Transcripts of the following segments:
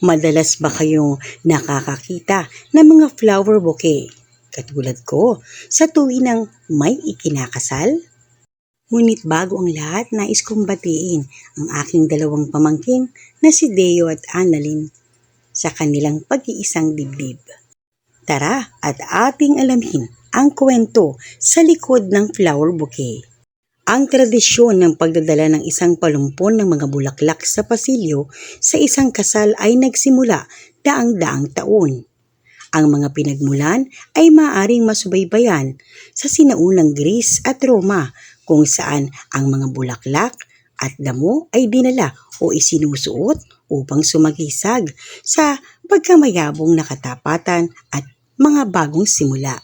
Madalas ba kayong nakakakita ng mga flower bouquet? Katulad ko, sa tuwin ng may ikinakasal? Ngunit bago ang lahat, nais kong batiin ang aking dalawang pamangkin na si Deo at Annalyn sa kanilang pag-iisang dibdib. Tara at ating alamin ang kwento sa likod ng flower bouquet. Ang tradisyon ng pagdadala ng isang palumpon ng mga bulaklak sa pasilyo sa isang kasal ay nagsimula daang-daang taon. Ang mga pinagmulan ay maaaring masubaybayan sa sinaunang Greece at Roma, kung saan ang mga bulaklak at damo ay dinala o isinusuot upang sumagisag sa pagkamayabong na katapatan at mga bagong simula.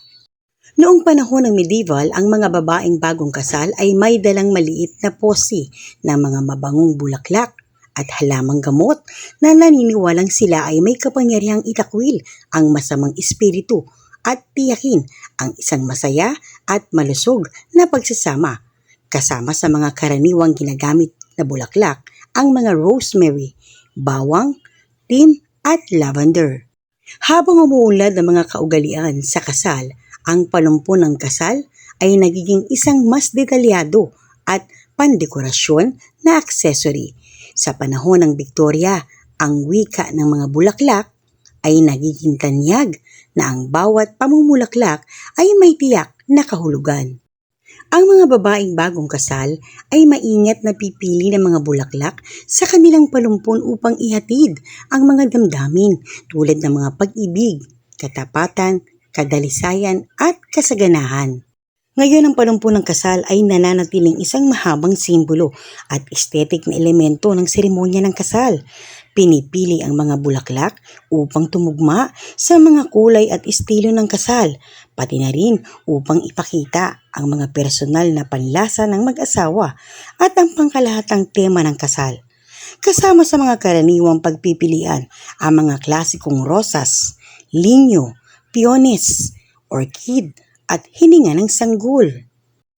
Noong panahon ng medieval, ang mga babaeng bagong kasal ay may dalang maliit na posi ng mga mabangong bulaklak at halamang gamot na naniniwalang sila ay may kapangyarihang itakwil ang masamang espiritu at tiyakin ang isang masaya at malusog na pagsasama. Kasama sa mga karaniwang ginagamit na bulaklak ang mga rosemary, bawang, thyme at lavender. Habang umuunlad ang mga kaugalian sa kasal, ang palumpon ng kasal ay nagiging isang mas detalyado at pandekorasyon na accessory. Sa panahon ng Victoria, ang wika ng mga bulaklak ay nagiging tanyag na ang bawat pamumulaklak ay may tiyak na kahulugan. Ang mga babaeng bagong kasal ay maingat na pipili ng mga bulaklak sa kanilang palumpon upang ihatid ang mga damdamin tulad ng mga pag-ibig, katapatan, kadalisayan at kasaganahan. Ngayon ang palumpon ng kasal ay nananatiling isang mahabang simbolo at estetik na elemento ng seremonya ng kasal. Pinipili ang mga bulaklak upang tumugma sa mga kulay at estilo ng kasal, pati na rin upang ipakita ang mga personal na panlasa ng mag-asawa at ang pangkalahatang tema ng kasal. Kasama sa mga karaniwang pagpipilian ang mga klasikong rosas, linyo, peones, orchid at hininga ng sanggol.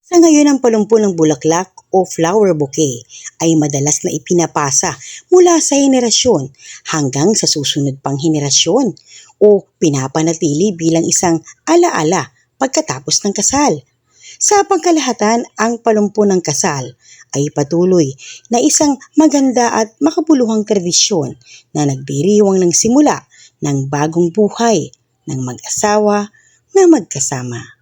Sa ngayon, ang palumpon ng bulaklak o flower bouquet ay madalas na ipinapasa mula sa henerasyon hanggang sa susunod pang henerasyon o pinapanatili bilang isang alaala pagkatapos ng kasal. Sa pangkalahatan, ang palumpon ng kasal ay patuloy na isang maganda at makabuluhang tradisyon na nagdiriwang ng simula ng bagong buhay ng mag-asawa na magkasama.